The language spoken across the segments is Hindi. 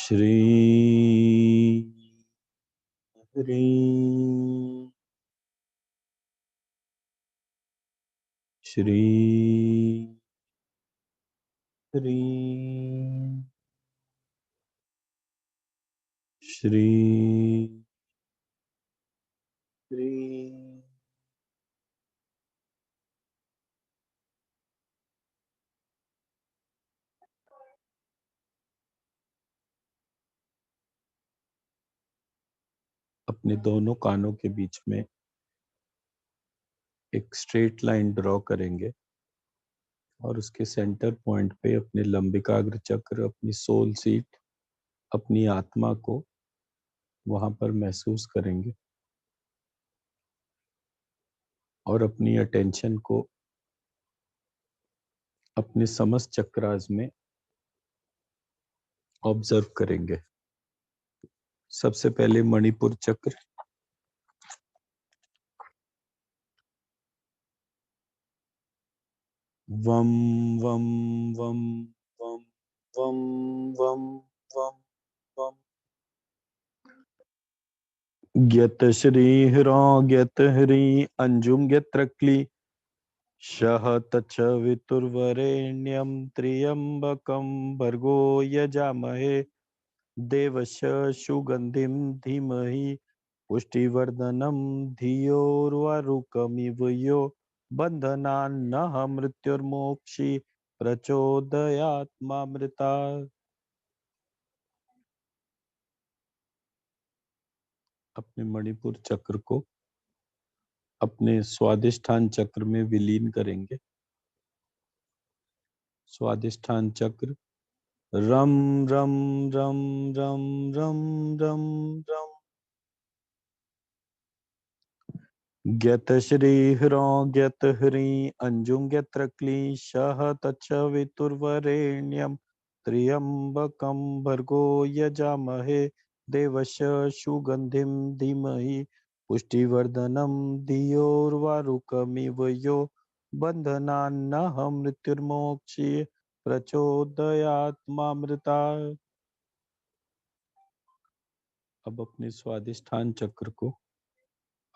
श्री हरि श्री हरि श्री हरि। अपने दोनों कानों के बीच में एक स्ट्रेट लाइन ड्रॉ करेंगे और उसके सेंटर पॉइंट पे अपने लंबिकाग्र चक्र, अपनी सोल सीट, अपनी आत्मा को वहां पर महसूस करेंगे और अपनी अटेंशन को अपने समस्त चक्रास में ऑब्जर्व करेंगे। सबसे पहले मणिपुर चक्र। वम वम वम वम वम वम वम वम। ज्ञत श्री ह्रो ज्ञत हरि अंजुम ज्ञत्रक्ली शह तच्छ वितुर्वरेण्यं त्र्यंबकं भर्गो यजामहे देवस्य सुगंधिं धीमहि पुष्टिवर्धनम् धियोर्वारुकमिव यो बन्धनान्नः मृत्युर्मोक्षि प्रचोदयात्मामृता। अपने मणिपुर चक्र को अपने स्वादिष्ठान चक्र में विलीन करेंगे। स्वादिष्ठान चक्र रम रम रम रम रम रम रम। ज्ञत श्री ह्रो ज्ञत हरि अंजुम ज्ञत्रक्ली शह तच्छ वितुर्वरेण्यं त्र्यंबकं भर्गो यजामहे देवस्य सुगंधिं धीमहि पुष्टिवर्धनम् धियोर्वारुकमिव यो बन्धनान्नः मृत्युर्मोक्षि प्रचोदयात्मामृता। अब अपने स्वादिष्ठान चक्र को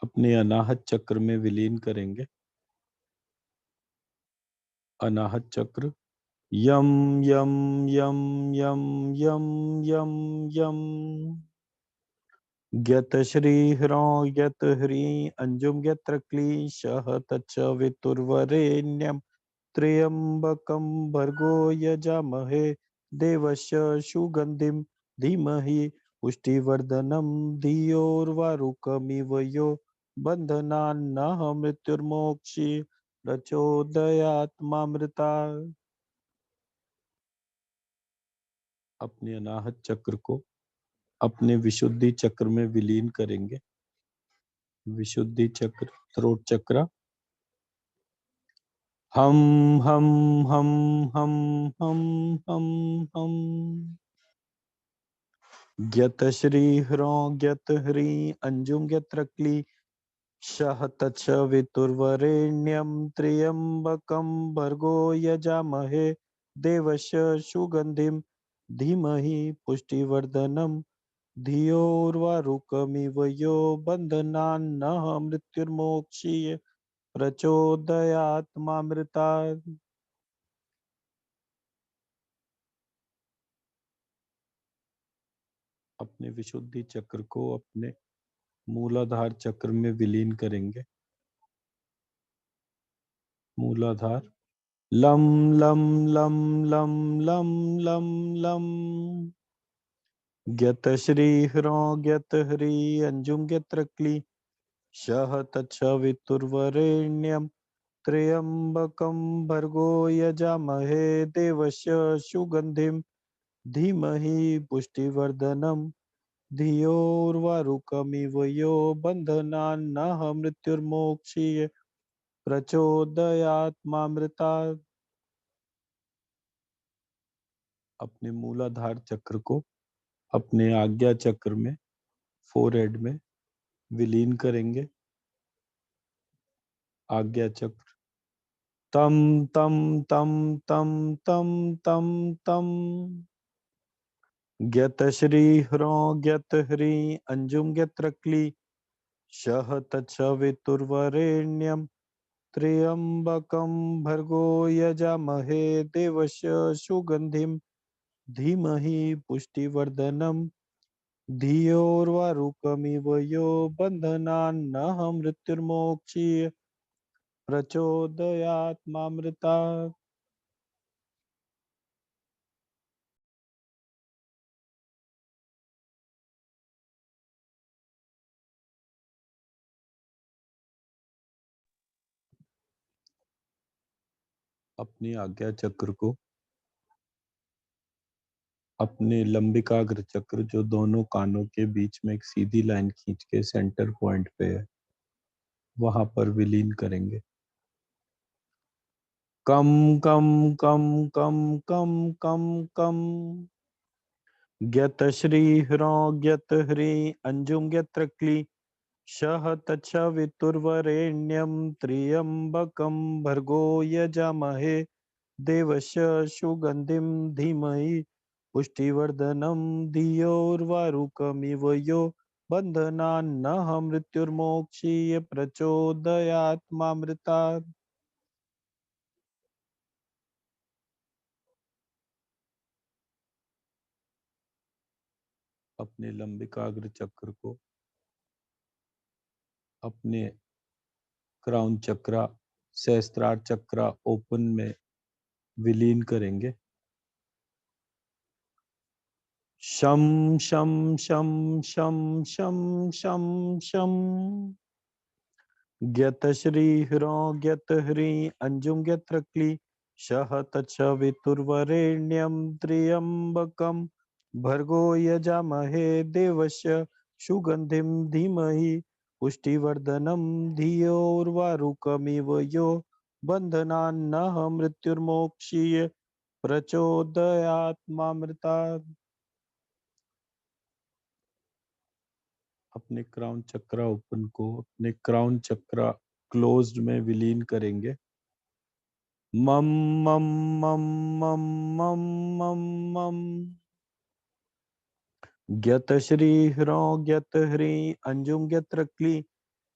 अपने अनाहत चक्र में विलीन करेंगे। अनाहत चक्र यम यम यम यम यम यम यम। ज्ञत श्री ह्रो ज्ञत हरि अंजुम ज्ञत्रक्ली शह तच्छ वितुर्वरेण्यं त्र्यंबकं भर्गो यजामहे देवस्य सुगंधिं धीमहि पुष्टिवर्धनम् धियोर्वारुकमिव यो बन्धनान्नः मृत्युर्मोक्षि प्रचोदयात्मामृता। अपने अनाहत चक्र को अपने विशुद्धि चक्र में विलीन करेंगे। विशुद्धि चक्र थ्रोट चक्र हम हम हम हम हम हम हम। ज्ञत श्री ह्रो ज्ञत हरि अंजुम ज्ञत्रक्ली शह तच्छ वितुर्वरेण्यं त्र्यंबकं भर्गो यजामहे देवस्य सुगंधिं धीमहि पुष्टिवर्धनम् धियोर्वारुकमिव यो बन्धनान्नः मृत्युर्मोक्षीय प्रचोदयात्मामृता। अपने विशुद्धि चक्र को अपने मूलाधार चक्र में विलीन करेंगे। मूलाधार लम लम लम लम लम लम लम। ज्ञत श्री ह्रो ज्ञत हरि अंजुम ज्ञत्रक्ली शह तच्छ वितुर्वरेण्यं त्र्यंबकं भर्गो यजामहे देवस्य सुगंधिं धीमहि पुष्टिवर्धनम् धियोर्वारुकमिव यो बन्धनान्नः मृत्युर्मोक्षीय प्रचोदयात्मामृता। अपने मूलाधार चक्र को अपने आज्ञा चक्र में फोरहेड में विलीन करेंगे। आज्ञा चक्र तम तम तम तम तम तम तम। ज्ञत श्री ह्रों ज्ञत ह्री अंजुम ज्ञत्रक्ली शह तच्छवितुर्वरेण्यं त्र्यंबकं भर्गो यजामहे देवस्य सुगंधिं धीमहि पुष्टिवर्धनम् धियोर्वारुकमिव यो बन्धनान्नः मृत्युर्मोक्षीय प्रचोदयात् मामृतात्। अपनी आज्ञा चक्र को अपने लंबिकाग्र चक्र जो दोनों कानों के बीच में एक सीधी लाइन खींच के सेंटर पॉइंट पे है वहां पर विलीन करेंगे। कम कम कम कम कम कम कम ज्ञत श्री ह्रों ज्ञत ह्री अंजुम ज्ञत्रक्ली शह तच्छवितुर्वरेण्यं त्र्यंबकं भर्गो यजामहे देवस्य सुगंधिं धीमहि पुष्टिवर्धनम् धियोर्वारुकमिव यो बन्धनान्नः मृत्युर्मोक्षीय प्रचोदयात् मामृतात्। अपने लंबिकाग्र चक्र को अपने क्राउन चक्रा सहस्त्रार चक्रा ओपन में विलीन करेंगे। शम शम शम शम शम शम शम ज्ञत श्री ह्रों ज्ञत ह्री अंजुम ज्ञत्रक्ली शह तच्छवितुर्वरेण्यं त्र्यंबकं भर्गो यजामहे देवस्य सुगंधिं धीमहि पुष्टिवर्धनम् धियोर्वारुकमिव यो बन्धनान्नः मृत्युर्मोक्षीय प्रचोदयात् मामृतात्। अपने क्राउन चक्रा ओपन को अपने क्राउन चक्रा क्लोज्ड में विलीन करेंगे। मम मम मम मम मम मम मम ज्ञत श्री ह्रों ज्ञत ह्री अंजुम ज्ञत्रक्ली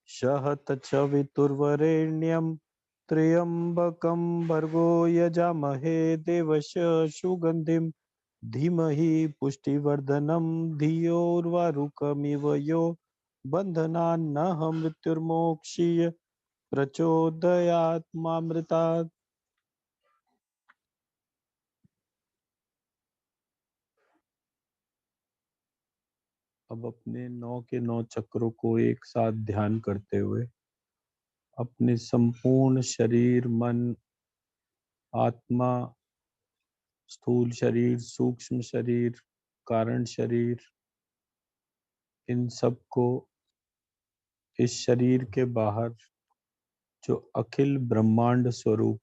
शह तच्छवितुर्वरेण्यं त्र्यंबकं भर्गो यजामहे देवस्य सुगंधिं धीमहि पुष्टिवर्धनम् धियोर्वारुकमिव यो बन्धनान्नः मृत्युर्मोक्षीय प्रचोदयात् मामृतात्। अब अपने 9 के 9 चक्रों को एक साथ ध्यान करते हुए अपने संपूर्ण शरीर मन आत्मा स्थूल शरीर सूक्ष्म शरीर कारण शरीर इन सब को इस शरीर के बाहर जो अखिल ब्रह्मांड स्वरूप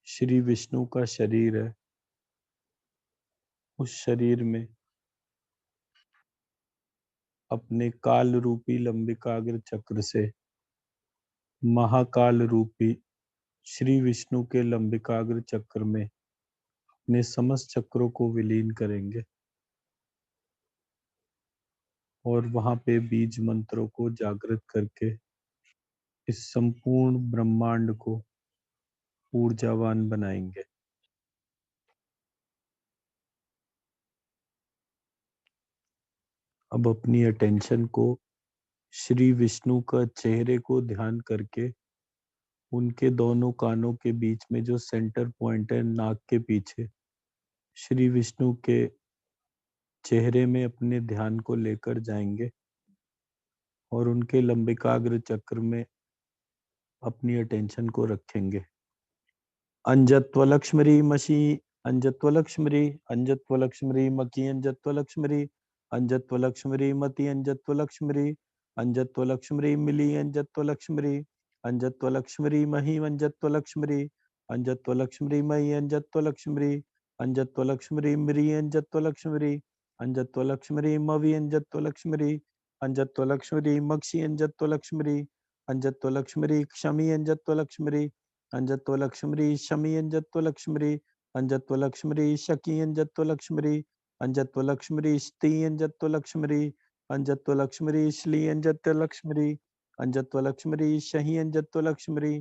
श्री विष्णु का शरीर है उस शरीर में अपने काल रूपी लंबिकाग्र चक्र से महाकाल रूपी श्री विष्णु के लंबिकाग्र चक्र में अपने समस्त चक्रों को विलीन करेंगे और वहां पे बीज मंत्रों को जागृत करके इस संपूर्ण ब्रह्मांड को ऊर्जावान बनाएंगे। अब अपनी अटेंशन को श्री विष्णु का चेहरे को ध्यान करके उनके दोनों कानों के बीच में जो सेंटर पॉइंट है नाक के पीछे श्री विष्णु के चेहरे में अपने ध्यान को लेकर जाएंगे और उनके लंबिकाग्र चक्र में अपनी अटेंशन को रखेंगे। अंजत्वलक्ष्मरी मशी अंजत्वलक्ष्मरी अंजत्वलक्ष्मरी मकी अंजत्वलक्ष्मरी अंजत्वलक्ष्मरी मति अंजत्वलक्ष्मरी अंजत्वलक्ष्मरी मिली अंजत्वलक्ष्मरी अंजत्वलक्ष्मरी मही अंजत्वलक्ष्मरी अंजत्वलक्ष्मरी मही अंजत्वलक्ष्मरी अंजत्वलक्ष्मरी मिरी अंजत्वलक्ष्मरी अंजत्वलक्ष्मरी मवि अंजत्वलक्ष्मरी अंजत्वलक्ष्मरी मक्षी अंजत्वलक्ष्मरी अंजत्वलक्ष्मरी क्षमी अंजत्वलक्ष्मरी अंजत्वलक्ष्मरी शमी अंजत्वलक्ष्मरी अंजत्व लक्ष्मी शकी अंजत्व लक्ष्मी अंजत्व लक्ष्मी स्ती अंजत्व लक्ष्मी अंजत्व लक्ष्मी श्ली अंजत्व लक्ष्मी अंजत्व लक्ष्मी शही अंजत्व लक्ष्मी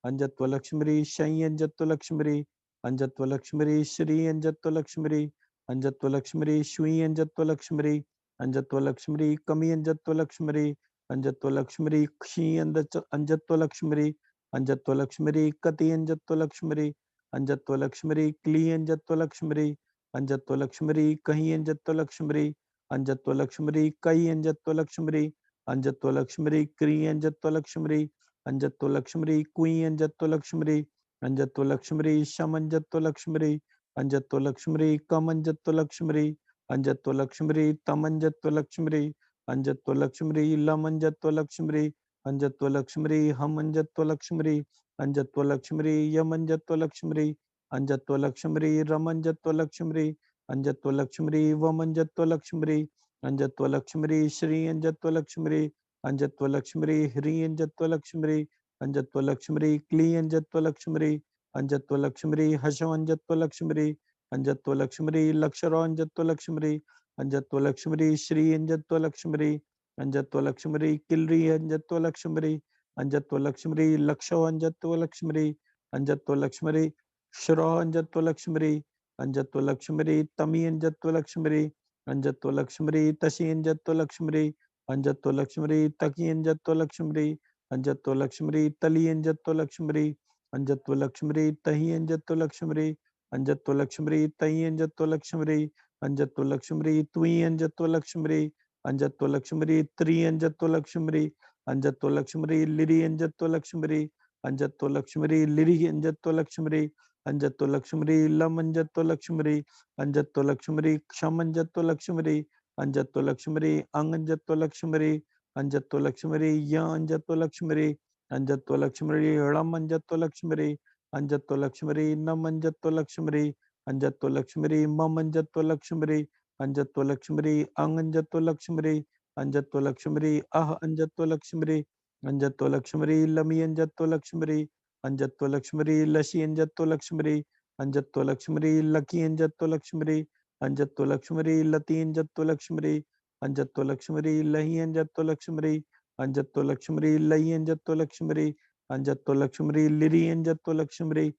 अंजत्व लक्ष्मी शही अंजत्व लक्ष्मी अंजत्व लक्ष्मी श्री अंजत्व लक्ष्मी अंजत्व लक्ष्मी श्वी अंजत्व लक्ष्मी अंजत्व लक्ष्मी कमी अंजत्व लक्ष्मी अंजत्व लक्ष्मी क्षी अंजत्व लक्ष्मी अंजत्व लक्ष्मी कति अंजत्व लक्ष्मी अंजत्व लक्ष्मी क्ली अंजत्व लक्ष्मी अंजत्व लक्ष्मी कहीं अंजत्व लक्ष्मी अंजत्व लक्ष्मी कई अंजत्व लक्ष्मी अंजत्व लक्ष्मी क्री अंजत्व लक्ष्मी अंजत्व लक्ष्मी कुई अंजत्व लक्ष्मी अंजत्व लक्ष्मी शम अंजत्व लक्ष्मी अंजत्व लक्ष्मी कम अंजत्व लक्ष्मी अंजत्व लक्ष्मी तम अंजत्व लक्ष्मी अंजत्व लक्ष्मी लम अंजत्व लक्ष्मी अंजत्व लक्ष्मी हम अंजत्व लक्ष्मी अंजत्व लक्ष्मी यम अंजत्व लक्ष्मी अंजत्व लक्ष्मी रम अंजत्व लक्ष्मी अंजत्व लक्ष्मी वम अंजत्व लक्ष्मी अंजत्व लक्ष्मी श्री अंजत्व लक्ष्मी अंजत्व लक्ष्मी ह्री अंजत्व लक्ष्मी अंजत्व लक्ष्मी क्ली अंजत्व लक्ष्मी अंजत्व लक्ष्मी हशो अंजत्व लक्ष्मी अंजत्व लक्ष्मी लक्षरो अंजत्व लक्ष्मी अंजत्व लक्ष्मी श्री अंजत्व लक्ष्मी अंजत्व लक्ष्मी किल्री अंजत्व लक्ष्मी अंजत्व लक्ष्मी लक्षो अंजत्व लक्ष्मी अंजत्व लक्ष्मी श्रो अंजत्व लक्ष्मी अंजत्व लक्ष्मी तमी अंजत्व लक्ष्मी अंजत्व लक्ष्मी तशी अंजत्व लक्ष्मी अंजत्व लक्ष्मी तकी अंजत्व लक्ष्मी अंजत्व लक्ष्मी तली अंजत्व लक्ष्मी अंजत्व लक्ष्मी तही अंजत्व लक्ष्मी अंजत्व लक्ष्मी तई अंजत्व लक्ष्मी अंजत्व लक्ष्मी तुई अंजत्व लक्ष्मी अंजत्व लक्ष्मी त्रि अंजत्व लक्ष्मी अंजत्व लक्ष्मी लिरी अंजत्व लक्ष्मी अंजत्व लक्ष्मी लिरी अंजत्व लक्ष्मी अंजत्व लक्ष्मी लम अंजत्व लक्ष्मी अंजत्व लक्ष्मी क्षम अंजत्व लक्ष्मी अंजत्व लक्ष्मी अंग अंजत्व लक्ष्मी अंजत्व लक्ष्मी य अंजत्व लक्ष्मी अंजत्व लक्ष्मी ळम अंजत्व लक्ष्मी अंजत्व लक्ष्मी नम अंजत्व लक्ष्मी अंजत्व लक्ष्मी मम अंजत्व लक्ष्मी अंजत्व लक्ष्मी अंग अंजत्व लक्ष्मी अंजत्व लक्ष्मी अह अंजत्व लक्ष्मी अंजत्व लक्ष्मी लमी अंजत्व लक्ष्मी अंजत्व लक्ष्मी लशी अंजत्व लक्ष्मी अंजत्व लक्ष्मी लकी अंजत्व लक्ष्मी अंजत्व लक्ष्मी लती अंजत्व लक्ष्मी अंजत्व लक्ष्मी लही अंजत्व लक्ष्मी अंजत्व लक्ष्मी लई अंजत्व लक्ष्मी अंजत्व लक्ष्मी लिरी अंजत्व लक्ष्मी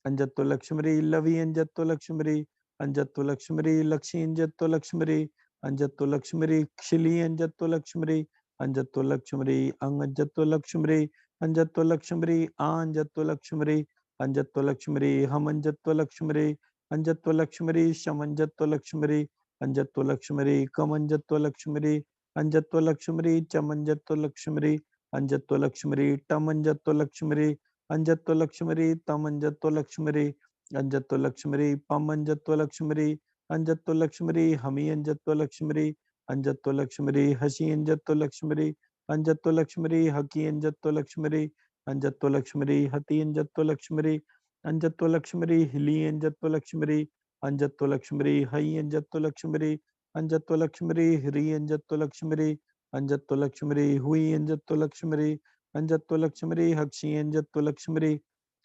अंजत्व लक्ष्मी लवी अंजत्व लक्ष्मी अंजत्व लक्ष्मी लक्षी अंजत्व लक्ष्मी अंजत्व लक्ष्मी क्षिली अंजत्व लक्ष्मी अंजत्व लक्ष्मी अंग अंजत्व लक्ष्मी अंजत्व लक्ष्मी आंजत्व लक्ष्मी अंजत्व लक्ष्मी हम अंजत्व लक्ष्मी अंजत्व लक्ष्मी शमंजत्व लक्ष्मी अंजत्व लक्ष्मी कमंजत्व लक्ष्मी अंजत्व लक्ष्मी चमंजत्व लक्ष्मी अंजत्व लक्ष्मी टमंजत्व लक्ष्मी अंजत्व लक्ष्मी तमंजत्व लक्ष्मी अंजत्व लक्ष्मी पमंजत्व लक्ष्मी अंजत्व लक्ष्मी हमी अंजत्व लक्ष्मी अंजत्व लक्ष्मी हसी अंजत्व लक्ष्मी अंजत्व लक्ष्मी हकी अंजत्व लक्ष्मी अंजत्व लक्ष्मी हति अंजत्व लक्ष्मी अंजत्व लक्ष्मी हिली अंजत्व लक्ष्मी अंजत्व लक्ष्मी हई अंजत्व लक्ष्मी अंजत्व लक्ष्मी ह्री अंजत्व लक्ष्मी अंजत्व लक्ष्मी हुई अंजत्व लक्ष्मी अंजत्व लक्ष्मी हक्षी अंजत्व लक्ष्मी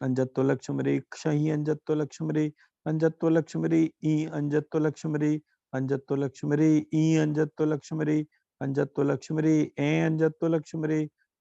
अंजत्व लक्ष्मी क्षही अंजत्व लक्ष्मी अंजत्व लक्ष्मी ई अंजत्व लक्ष्मी अंजत्व लक्ष्मी ई अंजत्व लक्ष्मी अंजत्व लक्ष्मी ए अंजत्व लक्ष्मी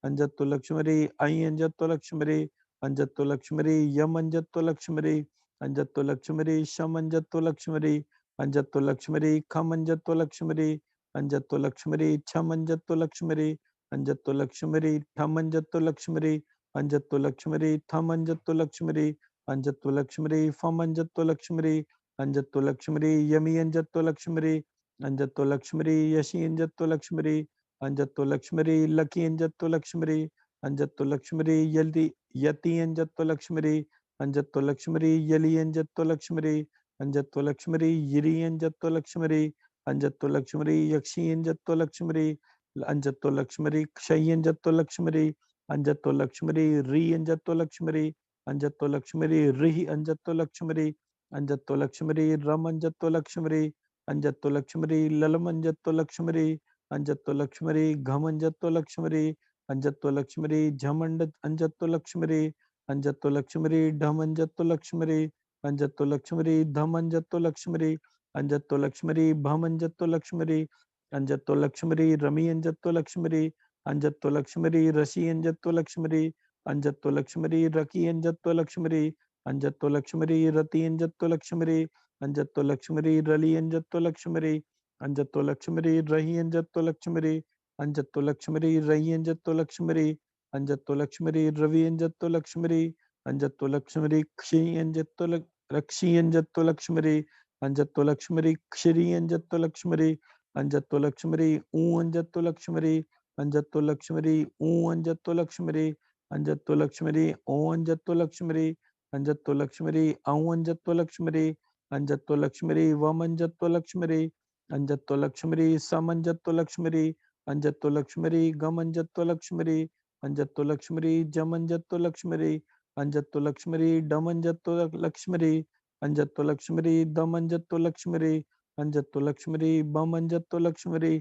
अंजत्व लक्ष्मी ऐ अंजत्व लक्ष्मी अंजत्व लक्ष्मी यम अंजत्व लक्ष्मी अंजत्व लक्ष्मी शम अंजत्व लक्ष्मी अंजत्व लक्ष्मी खम अंजत्व लक्ष्मी अंजत्व लक्ष्मी छम अंजत्व लक्ष्मी अंजत्व लक्ष्मी ठम अंजत्व लक्ष्मी अंजत्व लक्ष्मी थम अंजत्व लक्ष्मी अंजत्व लक्ष्मी फम अंजत्व लक्ष्मी अंजत्व लक्ष्मी यमी अंजत्व लक्ष्मी अंजत्व लक्ष्मी यशी अंजत्व लक्ष्मी अंजत्व लक्ष्मी लकी अंजत्व लक्ष्मी अंजत्व लक्ष्मी यल्दी यति अंजत्व लक्ष्मी अंजत्व लक्ष्मी यली अंजत्व लक्ष्मी अंजत्व लक्ष्मी यिरी अंजत्व लक्ष्मी अंजत्व लक्ष्मी यक्षी अंजत्व लक्ष्मी अंजत्व लक्ष्मी क्षय अंजत्व लक्ष्मी अंजत्व लक्ष्मी री अंजत्व लक्ष्मी अंजत्व लक्ष्मी रिहि अंजत्व लक्ष्मी अंजत्व लक्ष्मी रम अंजत्व लक्ष्मी अंजत्व लक्ष्मी ललम अंजत्व लक्ष्मी अंजत्व लक्ष्मी घम अंजत्व लक्ष्मी अंजत्व लक्ष्मी झमंड अंजत्व लक्ष्मी अंजत्व लक्ष्मी ढम अंजत्व लक्ष्मी अंजत्तो लक्ष्मरी धम अंजत्तो लक्ष्मरी अंजत्तो लक्ष्मरी भम अंजत्तो लक्ष्मरी अंजत्तो लक्ष्मरी रमी अंजत्तो लक्ष्मरी अंजत्तो लक्ष्मरी रसी अंजत्तो लक्ष्मरी अंजत्तो लक्ष्मरी रकी अंजत्तो लक्ष्मरी अंजत्तो लक्ष्मरी रति अंजत्तो लक्ष्मरी अंजत्तो लक्ष्मरी रली अंजत्तो लक्ष्मरी अंजत्तो लक्ष्मरी रही अंजत्तो लक्ष्मरी अंजत्तो लक्ष्मरी रही अंजत्तो लक्ष्मरी अंजत्तो लक्ष्मरी रवि अंजत्तो लक्ष्मरी अंजत्तो लक्ष्मरी क्षी अंजत्तो रक्षी अंजत्तो लक्ष्मरी अंजत्तो लक्ष्मरी क्षरी अंजत्तो लक्ष्मरी अंजत्तो लक्ष्मरी ऊ अंजत्तो लक्ष्मरी अंजत्तो लक्ष्मरी ऊ अंजत्तो लक्ष्मरी अंजत्तो लक्ष्मरी ओ अंजत्तो लक्ष्मरी अंजत्तो लक्ष्मरी औ अंजत्तो लक्ष्मरी अंजत्तो लक्ष्मरी वम अंजत्तो लक्ष्मरी अंजत्तो लक्ष्मरी सम अंजत्तो लक्ष्मरी अंजत्तो लक्ष्मरी गम अंजत्तो लक्ष्मरी अंजत्तो लक्ष्मरी जम अंजत्तो लक्ष्मरी अंजत्तो लक्ष्मरी डम अंजत्तो लक्ष्मरी अंजत्तो लक्ष्मरी दम अंजत्तो लक्ष्मरी अंजत्तो लक्ष्मरी बम अंजत्तो लक्ष्मरी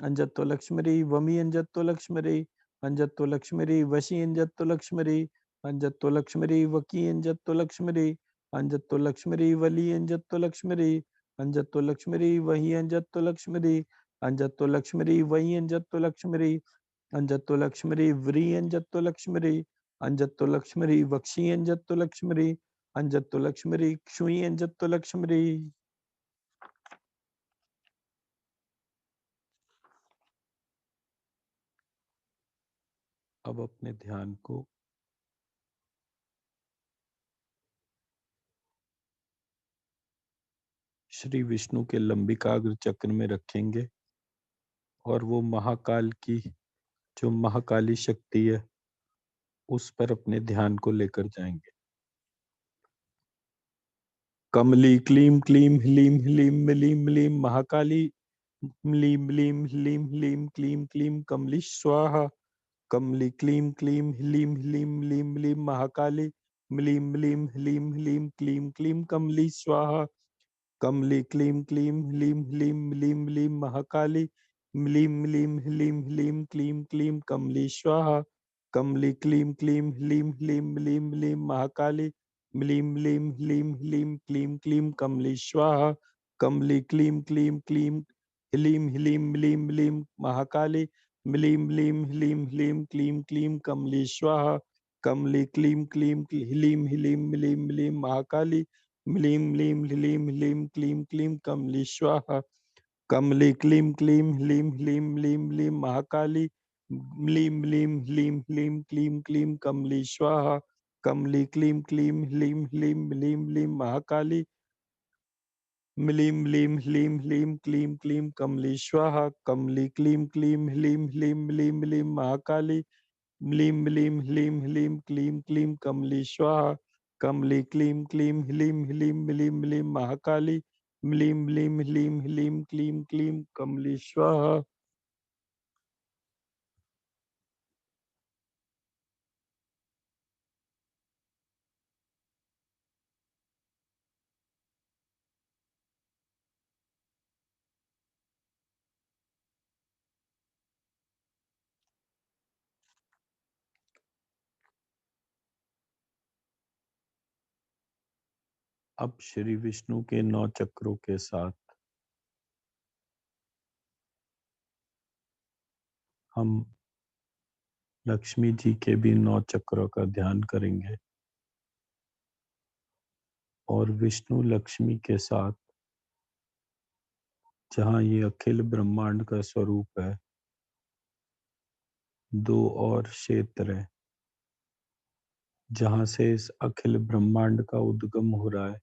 अंजत्तो लक्ष्मरी वमी अंजत्तो लक्ष्मरी अंजत्तो लक्ष्मरी वशी अंजत्तो लक्ष्मरी अंजत्तो लक्ष्मरी वकी अंजत्तो लक्ष्मरी अंजत्तो लक्ष्मरी वली अंजत्तो लक्ष्मरी अंजत्तो लक्ष्मरी वही अंजत्तो लक्ष्मरी अंजत्तो लक्ष्मरी वही अंजत्तो लक्ष्मरी अंजत्तो लक्ष्मरी व्री अंजत्तो लक्ष्मरी अंजत्तो लक्ष्मरी वक्षी अंजत्तो लक्ष्मरी अंजत्तो लक्ष्मरी क्षुई अंजत्तो लक्ष्मरी। अब अपने ध्यान को श्री विष्णु के लंबिकाग्र चक्र में रखेंगे और वो महाकाल की जो महाकाली शक्ति है उस पर अपने ध्यान को लेकर जाएंगे। कमली क्लीम क्लीम ह्लीम ह्लीम मिलीम मिलीम महाकाली म्लीम म्लीम ह्लीम ह्लीम क्लीम क्लीम कमली स्वाहा कमली क्लीम क्लीम ह्लीम ह्लीम म्लीम म्लीम महाकाली म्लीम म्लीम ह्लीम ह्लीम क्लीम क्लीम कमली स्वाहा कमली क्लीम क्लीम ह्लीम ह्लीम म्लीम म्लीम महाकाली म्लीम म्लीम ह्लीम ह्लीम क्लीम क्लीम कमली स्वाहा कमली क्लीम क्लीम ह्लीम ह्लीम म्लीम म्लीम महाकाली म्लीम म्लीम ह्लीम ह्लीम क्लीम क्लीम कमली स्वाहा कमली क्लीम क्लीम क्लीम ह्लीम ह्लीम म्लीम म्लीम महाकाली म्लीम म्लीम ह्लीम ह्लीम क्लीम क्लीम कमली स्वाहा कमली क्लीम क्लीम ह्लीम ह्लीम म्लीम म्लीम महाकाली म्लीम म्लीम ह्लीम ह्लीम क्लीम क्लीम कमली स्वाहा कमली क्लीम क्लीम ह्लीम ह्लीम म्लीम म्लीम महाकाली म्लीम म्लीम ह्लीम ह्लीम क्लीम क्लीम कमली स्वाहा कमली क्लीम क्लीम ह्लीम ह्लीम म्लीम म्लीम महाकाली म्लीम म्लीम ह्लीम ह्लीम क्लीम क्लीम कमली स्वाहा कमली क्लीम क्लीम ह्लीम ह्लीम म्लीम म्लीम महाकाली म्लीम म्लीम ह्लीम ह्लीम क्लीम क्लीम कमली स्वाहा कमली क्लीम क्लीम ह्लीम ह्लीम म्लीम म्लीम महाकाली म्लीम म्लीम ह्लीम ह्लीम क्लीम क्लीम कमली स्वाहा। अब श्री विष्णु के 9 चक्रों के साथ हम लक्ष्मी जी के भी 9 चक्रों का ध्यान करेंगे और विष्णु लक्ष्मी के साथ जहाँ ये अखिल ब्रह्मांड का स्वरूप है 2 और क्षेत्र है जहाँ से इस अखिल ब्रह्मांड का उद्गम हो रहा है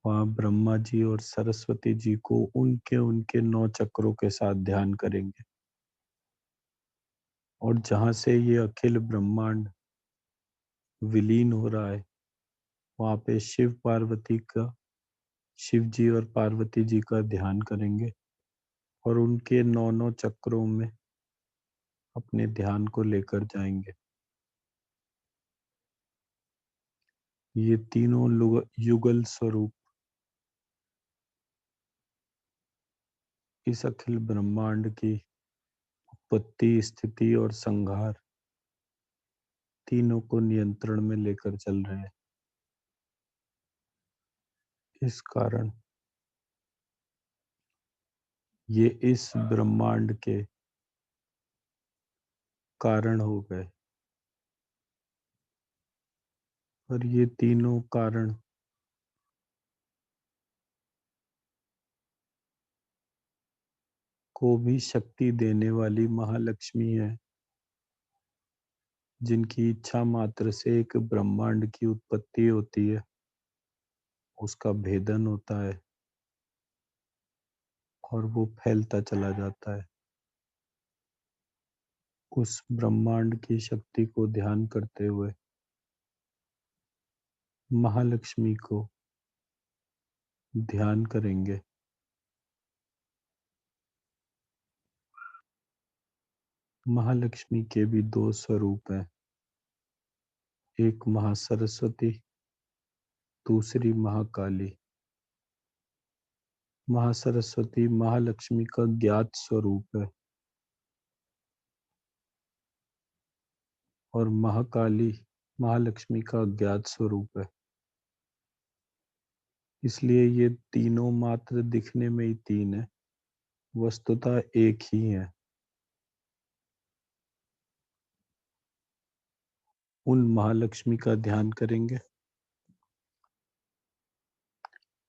वहाँ ब्रह्मा जी और सरस्वती जी को उनके उनके 9 चक्रों के साथ ध्यान करेंगे और जहाँ से ये अखिल ब्रह्मांड विलीन हो रहा है वहाँ पे शिव पार्वती का शिव जी और पार्वती जी का ध्यान करेंगे और उनके 9 चक्रों में अपने ध्यान को लेकर जाएंगे। ये तीनों युगल स्वरूप इस अखिल ब्रह्मांड की उत्पत्ति स्थिति और संहार तीनों को नियंत्रण में लेकर चल रहे हैं। इस कारण ये इस ब्रह्मांड के कारण हो गए, और ये तीनों कारण को भी शक्ति देने वाली महालक्ष्मी है, जिनकी इच्छा मात्र से एक ब्रह्मांड की उत्पत्ति होती है, उसका भेदन होता है और वो फैलता चला जाता है। उस ब्रह्मांड की शक्ति को ध्यान करते हुए महालक्ष्मी को ध्यान करेंगे। महालक्ष्मी के भी दो स्वरूप हैं, एक महासरस्वती, दूसरी महाकाली। महासरस्वती महालक्ष्मी का ज्ञात स्वरूप है और महाकाली महालक्ष्मी का अज्ञात स्वरूप है। इसलिए ये तीनों मात्र दिखने में ही तीन है, वस्तुतः एक ही है। उन महालक्ष्मी का ध्यान करेंगे।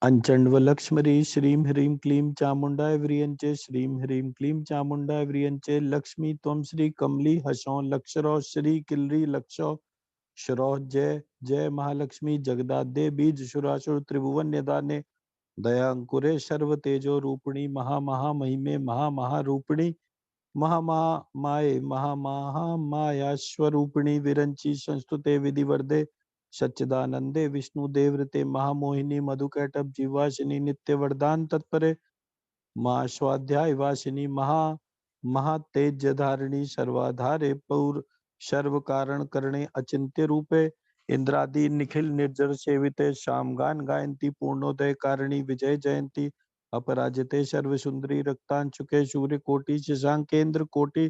अंचंडवलक्ष्मरी श्रीं ह्रीं क्लीं चामुंडाय व्रियंचे श्रीं ह्रीं क्लीं चामुंडाय व्रियंचे लक्ष्मी त्वं श्री कमली हसौं लक्षरौ श्री किल्री लक्षौ शरौ जय जय महालक्ष्मी जगदादे बीज सुरासुर त्रिभुवन निदाने दया अंकुरे सर्व तेजो रूपिणी महा महा महिमे महा महा रूपिणी महा महा माये महा महा माया स्वरूपिणी विरंची संस्तुते विधिवर्धे सच्चिदानंदे विष्णुदेवृते महामोहिनी मधुकैटभ जीवाशिनी नित्य वरदान तत्परे महास्वाध्याय वासिनी महातेज धारिणी सर्वाधारे पौर सर्व कारण करणे अचिंत्य रूपे इंद्रादि निखिल निर्जर सेविते शामगान गायंती पूर्णोदय कारिणी विजय जयंती अपराजिते सर्व सुंदरी रक्तांशुके सूर्य कोटि शशांकेन्द्र कोटि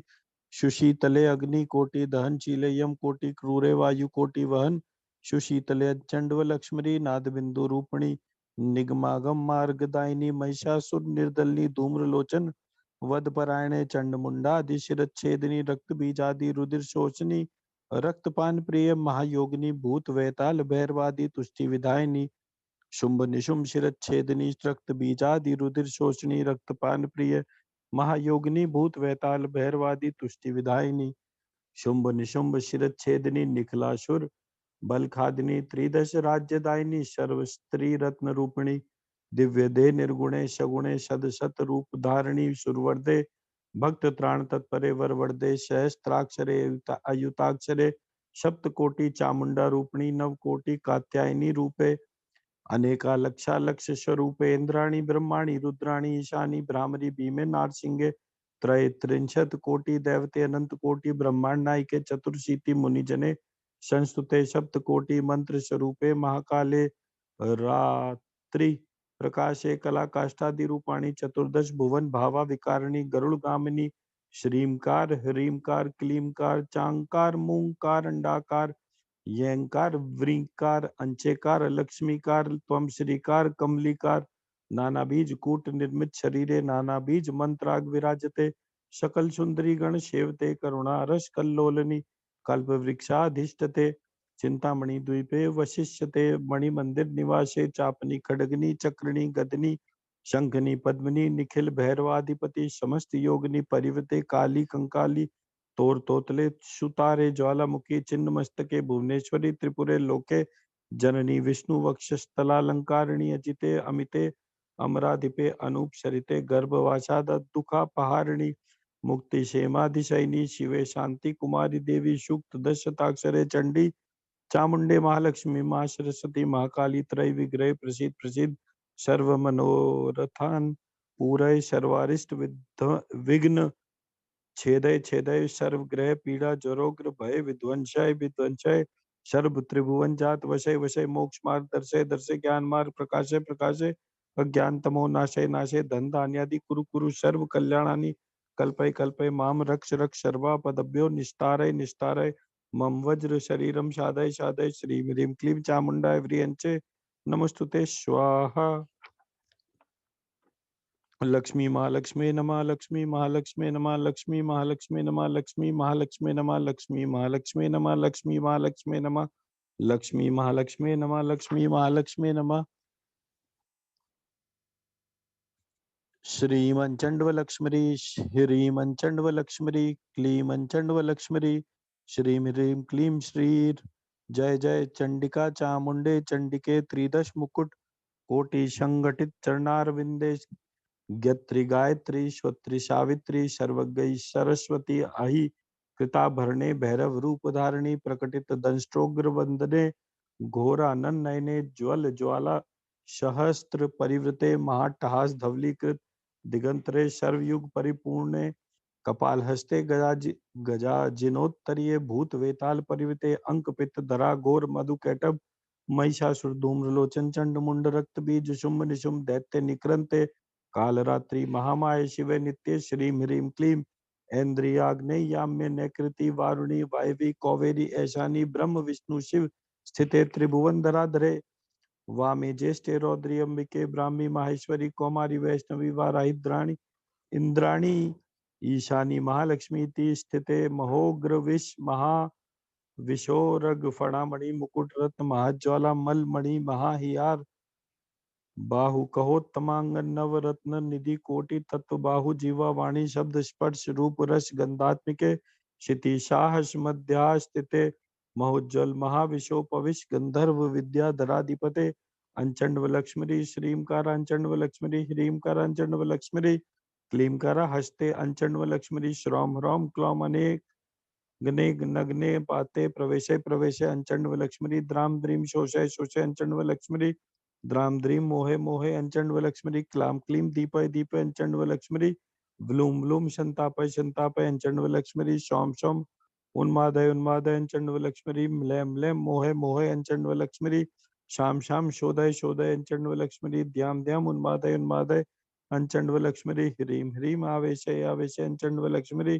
सुशीतले अग्नि कोटि दहनशीले यम कोटि क्रूरे वायु कोटि वहन सुशीतले चंडव लक्ष्मरी नाद बिंदु रूपिणी निगमागम मार्गदायिनी महिषासुर निर्दलनी धूम्रलोचन वदपरायणे चंडमुंडा शिरच्छेदिनी रक्त बीजादि रुधिर शोषणी रक्तपान प्रिय महायोगिनी भूत वैताल भैरवादि तुष्टि विधायिनी शुंभ निशुंभ शिरच्छेदिनी रक्त बीजादि रुधिर शोषणी रक्तपान प्रिय महायोगिनी भूत वैताल भैरवादि तुष्टि विधायिनी शुंभ निशुंभ शिरच्छेदिनी निखिलासुर बलखादिनी त्रिदश राज्यदायिनी सर्व स्त्री रत्न रूपिणी दिव्य दे निर्गुणे सगुणे सद सत रूप धारिणी सुरवर्दे भक्त त्राण तत्परे वरवर्दे सहस्त्राक्षरे अयुताक्षरे सप्तकोटि चामुंडा रूपिणी नवकोटि कात्यायनी रूपे अनेका लक्षा लक्ष स्वरूपे इंद्राणी ब्रह्माणी रुद्राणी ईशानी भ्रामरी भीमे नारसिंहे त्रय त्रिंशत कोटि दैवते अनंत कोटि ब्रह्मांड नायके चतुर्शीति मुनिजने संस्तुते सप्त कोटि मंत्र स्वरूपे महाकाले रात्रि प्रकाशे कला काष्ठादि रूपाणी चतुर्दश भुवन भावा विकारिणी गरुड़ गामिनी श्रीमकार ह्रीमकार क्लीमकार चांकार मूंकार अंडाकार यंकार व्रींकार अंचेकार लक्ष्मीकार त्वम श्रीकार कमलीकार नाना बीज कूट निर्मित शरीरे नाना बीज मंत्राग विराजते सकल सुंदरी गण सेवते करुणा रस कल्लोलनी कल्प वृक्षाधिष्ठते चिंतामणि द्वीपे वशिष्यते मणि मंदिर निवासे चापनी खड़गनी चक्रणी गदनी शंखनी पद्मनी निखिल भैरवाधिपति समस्त योगिनी परिवते काली कंकाली तोर तोतले सुतारे ज्वालामुखी चिन्ह मस्तके भुवनेश्वरी त्रिपुरे लोके जननी विष्णु वक्षस्थलालंकारिणी अजिते अमिते अमराधिपे अनूप सरिते गर्भवासाद दुखा पहारिणी मुक्ति क्षेमाधिशयनी शिवे शांति कुमारी देवी सूक्त दशताक्षरे चंडी चामुंडे महालक्ष्मी माँ सरस्वती महाकाली त्रय विग्रह प्रसिद्ध प्रसिद्ध सर्व मनोरथान पूरय सर्वारिष्ट विघ्न छेदय छेदय सर्वग्रह पीड़ा जरोग्र भय विध्वंसय विध्वंसय सर्व त्रिभुवन जात वशय वशय मोक्ष मार्ग दर्शय दर्शय ज्ञान मार्ग प्रकाशय प्रकाशय अज्ञान तमो नाशय नाशय धन धान्यादि कुरु कुरु सर्व कल्याणानि कल्पय कल्पय माम रक्ष रक्ष सर्वा पदभ्यो निस्तारय निस्तारय मम वज्र शरीरम साधय साधय श्री ह्रीं क्लीं चामुंडाय व्रियंचे नमस्तुते स्वाहा। लक्ष्मी महालक्ष्मी नमः, लक्ष्मी महालक्ष्मी नमः, लक्ष्मी महालक्ष्मी नमः, लक्ष्मी महालक्ष्मी नमः, लक्ष्मी महालक्ष्मी नमः, लक्ष्मी महालक्ष्मी नमः, लक्ष्मी महालक्ष्मी नमः, लक्ष्मी महालक्ष्मी नमः। श्रीमंचंडवलक्ष्मी श्रीमंचंडवलक्ष्मी क्लीमंचंडवलक्ष्मी श्रीम ह्रीं क्लीं श्रीर। जय जय चंडिका चामुंडे चंडिके त्रिदश मुकुट कोटि संगठित चरणारविंदे गयत्री गायत्री श्रोत्री सावित्री सर्वज्ञ सरस्वती अहि कृताभरणे भैरव रूप धारिणी प्रकटित दंष्ट्रोग्र वंदने घोरानन नयने ज्वल ज्वाला सहस्त्र परिवृते महाटहास धवलीकृत दिगंतरे सर्वयुग परिपूर्णे कपालहस्ते गजाजिनोत्तरीय भूत वेताल परिवृते अंक पित्त धरा घोर मधुकैटभ महिषासुर धूम्रलोचन चंड मुंड रक्त बीज शुंभ निशुंभ दैत्य निकृंते कालरात्रि महामाय शिवे नित्य श्रीं ह्रीं क्लीं ऐन्द्रियाग्नेय याम्य नैकृति वारुणी वायवी कौवेरी ऐशानी ब्रह्म विष्णु शिव स्थिते त्रिभुवन धराधरे वामे ज्येष्ठे रौद्री अंबिके ब्राह्मी माहेश्वरी कौमारी वैष्णवी वाराहिद्राणी इंद्राणी ईशानी महालक्ष्मी ती स्थिते महोग्र विष महा विशोरग फणामणि मुकुट रत्न महाज्वाला मलमणि महाहियार बाहु कहोत्तमांगन नवरत्न निधि कोटि तत्व बाहु जीवा वाणी शब्द स्पर्श रूप रस गंधात्मिके क्षितिशाहस मध्यास्थिते महोज्वल महाविशो पविश गंधर्व विद्याधराधिपते अंचंडव लक्ष्मी श्रीमकार अंचंडव लक्ष्मी ह्रीमकार अंचंडव लक्ष्मी क्लीमकार हस्ते अंचंडव लक्ष्मी श्रोम ह्रौम क्लौम अनेक गने नग्ने पाते प्रवेशे प्रवेशे अंचंडव लक्ष्मी द्राम द्रीम शोषय शोषय अंचंडव लक्ष्मी द्राम द्रीम मोहे मोहे अंचंडव लक्ष्मी क्लाम क्लीम दीपय दीपय अंचंडव लक्ष्मी व्लूम व्लूम शंतापय शंतापय अंचंडव लक्ष्मी शौम शौम उन्मादय उन्मादय अंचंडव लक्ष्मी म्लय म्लय मोहे मोहे अंचंडव लक्ष्मी शाम शाम शोधय शोधय अंचंडव लक्ष्मी ध्याम ध्याम उन्मादय उन्मादय अंचंडव लक्ष्मी ह्रीम ह्रीम आवेशय आवेशय अंचंडव लक्ष्मी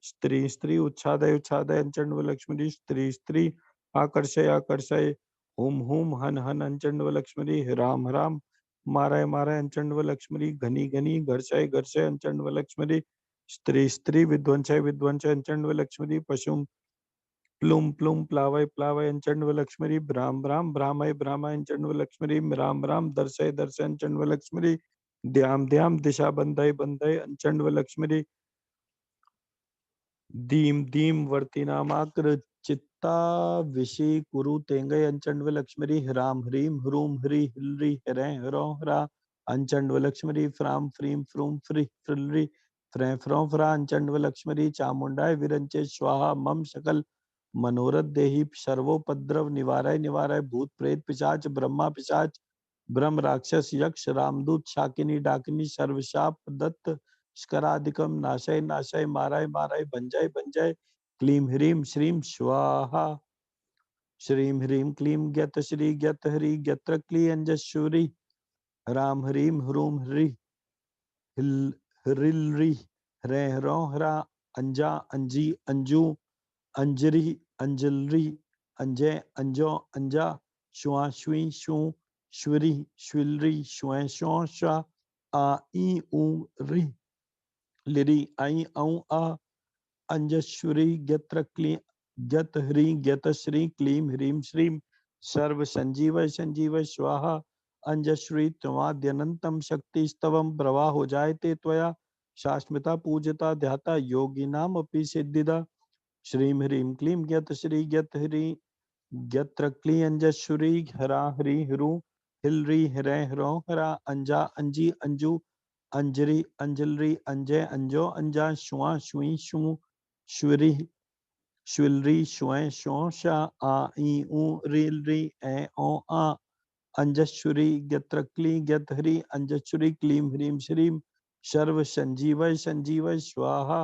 स्त्री स्त्री उच्छादय उच्छादय अंचंडव लक्ष्मी स्त्री स्त्री आकर्षय आकर्षय हुम हुम हन हन अंचंडव लक्ष्मी राम राम माराय माराय अंचंडव लक्ष्मी घनी घनी घर्षय घर्षय अंचंडव लक्ष्मी स्त्री स्त्री विध्वंसय विध्वंसय अंचंडव लक्ष्मी पशुम प्लुम प्लुम प्लावय प्लावय अंचंडव लक्ष्मी भ्राम भ्राम भ्रामय भ्रामय अंचंडव लक्ष्मी राम राम दर्शय दर्शय अंचंडव लक्ष्मी ध्याम ध्याम दिशा बंधय बंधय अंचंडव लक्ष्मी दीम दीम वर्तिनामाकर चित्ता विषि कुरु तेंगय अंचंडव लक्ष्मी ह्राम ह्रीम ह्रूम ह्री हिलरी हरै हरो हरा अंचंडव लक्ष्मी फ्राम फ्रीम फ्रूम फ्री फ्रिलरी फ्रै फ्रो फ्रा अंचंडव लक्ष्मी चामुंडाय विरंचे स्वाहा मम सकल मनोरथ देहि सर्वोपद्रव निवारय निवारय भूत प्रेत पिशाच ब्रह्मा पिशाच ब्रह्म राक्षस यक्ष रामदूत शाकिनी डाकिनी सर्वशाप दत्त स्करादिकम नाशय नाशय माराय माराय भंजय भंजय क्लीम ह्रीम श्रीम स्वाहा श्रीम ह्रीम क्लीम ज्ञत श्री ज्ञत हरि ज्ञत्र क्ली अंजशूरी राम ह्रीम ह्रूम ह्री हिल हरिलरी हरे हरो हरा अंजा अंजी अंजू अंजरी अंजलरी अंजय अंजो अंजा श्वा श्वी शू श्वरी श्विलरी श्वै शौ शा आ ई ऊ री लिरी आई औ आ अंजश्वरी ज्ञत्र क्ली ज्ञत ह्री ज्ञत श्री क्लीम ह्रीम श्रीम सर्व संजीवय संजीवय स्वाहा अंजश्री त्वाद्यनंतम शक्ति स्तवम प्रवाह हो जाए ते त्वया शाश्मिता पूजता ध्याता योगी नाम अपि सिद्धिदा श्रीम ह्रीम क्लीम ज्ञत श्री ज्ञत ह्री ज्ञत्र क्ली अंजश्री हरा ह्री ह्रू हिलरी हरै हरो हरा अंजा अंजी अंजू अंजरी अंजलरी अंजय अंजो अंजा श्वा श्वी शू श्वरी श्विलरी श्वै शौ शा आ ई ऊ रील री ए ओ आ अंजश्वरी ज्ञत्रक्ली ज्ञतहरी अंजश्वरी क्लीम ह्रीम श्रीम सर्व संजीवय संजीवय स्वाहा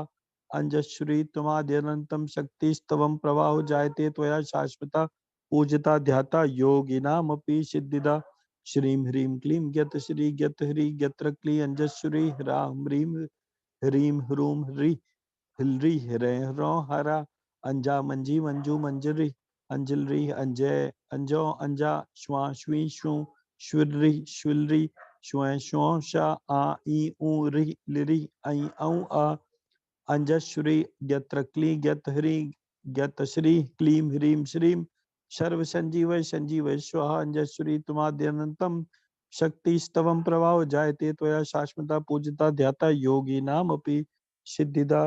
अंजश्वरी त्वमाद्यनंतम शक्ति स्तवम प्रवाह जायते त्वया शाश्वता पूजता ध्याता योगिनामपि सिद्धिदा श्रीम ह्रीम क्लीम ज्ञत श्री ज्ञत हरि ज्ञत्र क्ली अंजश्वरी ह्राम ह्रीम ह्रीम ह्रूम ह्री हिलरी हरे हरो हरा अंजा मंजी मंजू मंजरी अंजलरी अंजय अंजो अंजा श्वा श्वी शू श्वरी श्वलरी श्वै श्वौ शा आ ई ऊ रि लिरि ऐ औ आ अंजश्री ज्ञत्रक्ली ज्ञतहरी ज्ञतश्री क्लीं ह्रीं श्रीं सर्व संजीवय संजीवय स्वाहा अंजश्री तुमाद्यनंतम शक्ति स्तवम प्रभाव जायते त्वया शाश्वता पूजिता ध्याता योगी नाम अपि सिद्धिदा।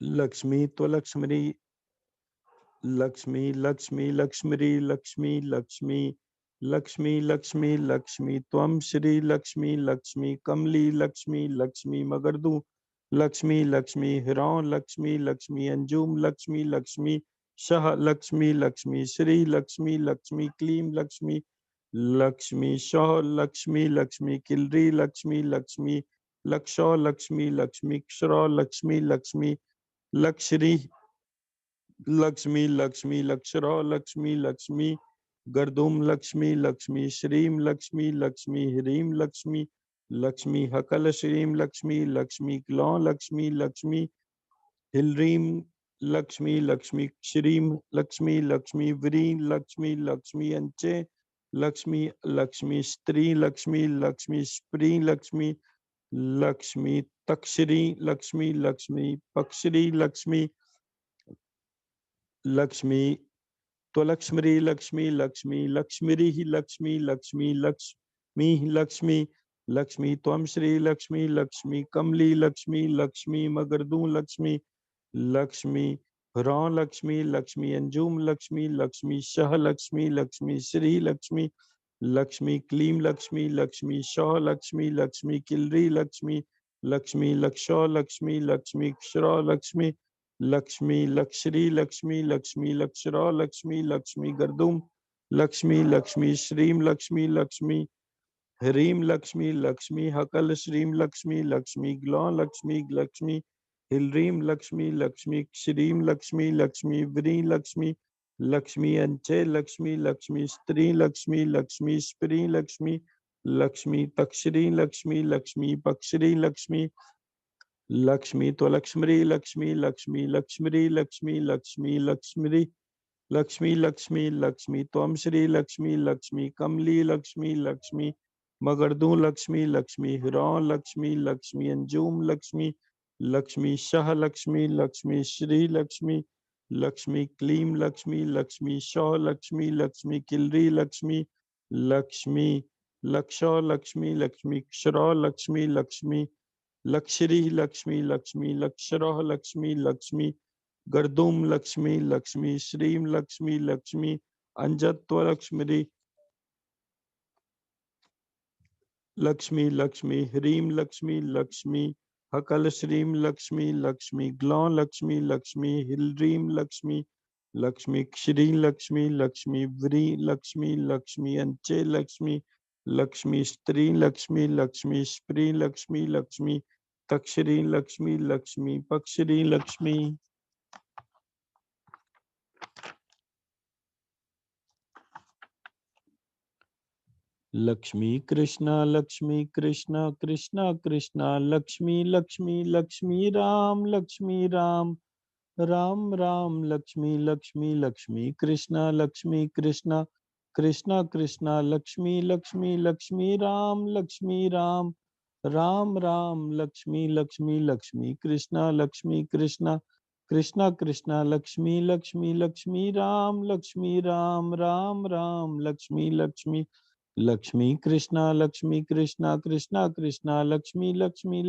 लक्ष्मी तो लक्ष्मी लक्ष्मी लक्ष्मी लक्ष्मी लक्ष्मी लक्ष्मी लक्ष्मी लक्ष्मी लक्ष्मी त्वं श्री लक्ष्मी लक्ष्मी कमली लक्ष्मी लक्ष्मी मगरदू लक्ष्मी लक्ष्मी हिरौं लक्ष्मी लक्ष्मी अंजुम लक्ष्मी लक्ष्मी शह लक्ष्मी लक्ष्मी श्री लक्ष्मी लक्ष्मी क्लीं लक्ष्मी लक्ष्मी शौ लक्ष्मी लक्ष्मी किलरी लक्ष्मी लक्ष्मी लक्षौ लक्ष्मी लक्ष्मी क्षरौ लक्ष्मी लक्ष्मी लक्ष्री लक्ष्मी लक्ष्मी लक्षरौ लक्ष्मी लक्ष्मी गर्दुम लक्ष्मी लक्ष्मी श्रीं लक्ष्मी लक्ष्मी ह्रीं लक्ष्मी लक्ष्मी हकल श्रीं लक्ष्मी लक्ष्मी क्लौं लक्ष्मी लक्ष्मी ह्रीं लक्ष्मी लक्ष्मी श्रीं लक्ष्मी लक्ष्मी व्रीं लक्ष्मी लक्ष्मी अंचे लक्ष्मी लक्ष्मी स्त्री लक्ष्मी लक्ष्मी स्प्री लक्ष्मी लक्ष्मी तक्षरी लक्ष्मी लक्ष्मी पक्षरी लक्ष्मी लक्ष्मी त्वलक्ष्मी लक्ष्मी लक्ष्मी लक्ष्मीरी लक्ष्मी लक्ष्मी लक्ष्मी लक्ष्मी लक्ष्मी त्वं श्री लक्ष्मी लक्ष्मी कमली लक्ष्मी लक्ष्मी मगरदू लक्ष्मी लक्ष्मी ह्रौं लक्ष्मी लक्ष्मी अंजुम लक्ष्मी लक्ष्मी शह लक्ष्मी लक्ष्मी श्री लक्ष्मी लक्ष्मी क्लीं लक्ष्मी लक्ष्मी शौ लक्ष्मी लक्ष्मी किलरी लक्ष्मी लक्ष्मी लक्षौ लक्ष्मी लक्ष्मी क्षरौ लक्ष्मी लक्ष्मी लक्ष्री लक्ष्मी लक्ष्मी लक्षरौ लक्ष्मी लक्ष्मी गर्दुम लक्ष्मी लक्ष्मी श्रीं लक्ष्मी लक्ष्मी ह्रीं लक्ष्मी लक्ष्मी हकल श्रीं लक्ष्मी लक्ष्मी ग्लौं लक्ष्मी लक्ष्मी ह्रीं लक्ष्मी लक्ष्मी श्रीं लक्ष्मी लक्ष्मी व्रीं लक्ष्मी लक्ष्मी अंचे लक्ष्मी लक्ष्मी स्त्री लक्ष्मी लक्ष्मी स्प्री लक्ष्मी लक्ष्मी तक्षरी लक्ष्मी लक्ष्मी पक्षरी लक्ष्मी लक्ष्मी तो लक्ष्मी लक्ष्मी लक्ष्मी लक्ष्मी लक्ष्मी लक्ष्मी लक्ष्मी लक्ष्मी लक्ष्मी लक्ष्मी त्वं श्री लक्ष्मी लक्ष्मी कमली लक्ष्मी लक्ष्मी मगरदू लक्ष्मी लक्ष्मी हिरौं लक्ष्मी लक्ष्मी अंजुम लक्ष्मी लक्ष्मी शह लक्ष्मी लक्ष्मी श्री लक्ष्मी लक्ष्मी क्लीं लक्ष्मी लक्ष्मी शौ लक्ष्मी लक्ष्मी किलरी लक्ष्मी लक्ष्मी लक्षौ लक्ष्मी लक्ष्मी क्षरौ लक्ष्मी लक्ष्मी लक्ष्री लक्ष्मी लक्ष्मी लक्षरौ लक्ष्मी लक्ष्मी गर्दुम लक्ष्मी लक्ष्मी श्रीं लक्ष्मी लक्ष्मी अंजत्व लक्ष्मी लक्ष्मी लक्ष्मी ह्रीं लक्ष्मी लक्ष्मी हकल श्रीं लक्ष्मी लक्ष्मी ग्लौं लक्ष्मी लक्ष्मी ह्रीं लक्ष्मी लक्ष्मी श्रीं लक्ष्मी लक्ष्मी व्रीं लक्ष्मी लक्ष्मी अंचे लक्ष्मी लक्ष्मी स्त्री लक्ष्मी लक्ष्मी स्प्री लक्ष्मी लक्ष्मी तक्षरी लक्ष्मी लक्ष्मी पक्षरी लक्ष्मी लक्ष्मी कृष्ण कृष्ण कृष्ण लक्ष्मी लक्ष्मी लक्ष्मी राम राम राम लक्ष्मी लक्ष्मी लक्ष्मी कृष्ण कृष्ण कृष्ण कृष्ण लक्ष्मी लक्ष्मी लक्ष्मी राम राम राम लक्ष्मी लक्ष्मी लक्ष्मी कृष्ण कृष्ण कृष्ण लक्ष्मी लक्ष्मी लक्ष्मी राम राम लक्ष्मी लक्ष्मी लक्ष्मी कृष्ण कृष्ण लक्ष्मी लक्ष्मी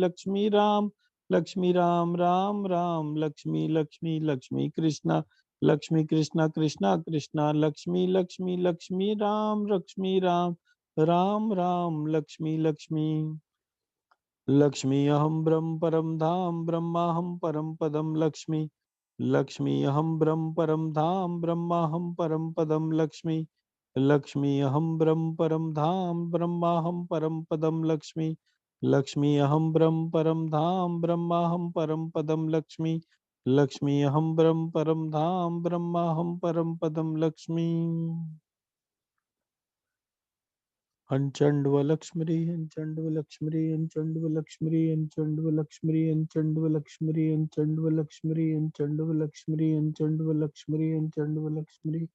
लक्ष्मी राम लक्ष्मी लक्ष्मी लक्ष्मी कृष्ण कृष्ण लक्ष्मी लक्ष्मी राम लक्ष्मी लक्ष्मी लक्ष्मी अहं ब्रह्म परम धाम ब्रह्माहं परम पदम लक्ष्मी अहं ब्रह्म परम धाम ब्रह्माहं परम पदम लक्ष्मी अहं ब्रह्म परम धाम ब्रह्माहं परम पदम लक्ष्मी अहं ब्रह्म परम धाम ब्रह्माहं परम पदम लक्ष्मी अहं ब्रह्म परम धाम ब्रह्माहं परम पदम लक्ष्मी। अंचंडवलक्ष्मी अंचंडवलक्ष्मी अंचंडवलक्ष्मी अंचंडवलक्ष्मी अंचंडवलक्ष्मी अंचंडवलक्ष्मी अंचंडवलक्ष्मी अंचंडवलक्ष्मी अंचंडवलक्ष्मी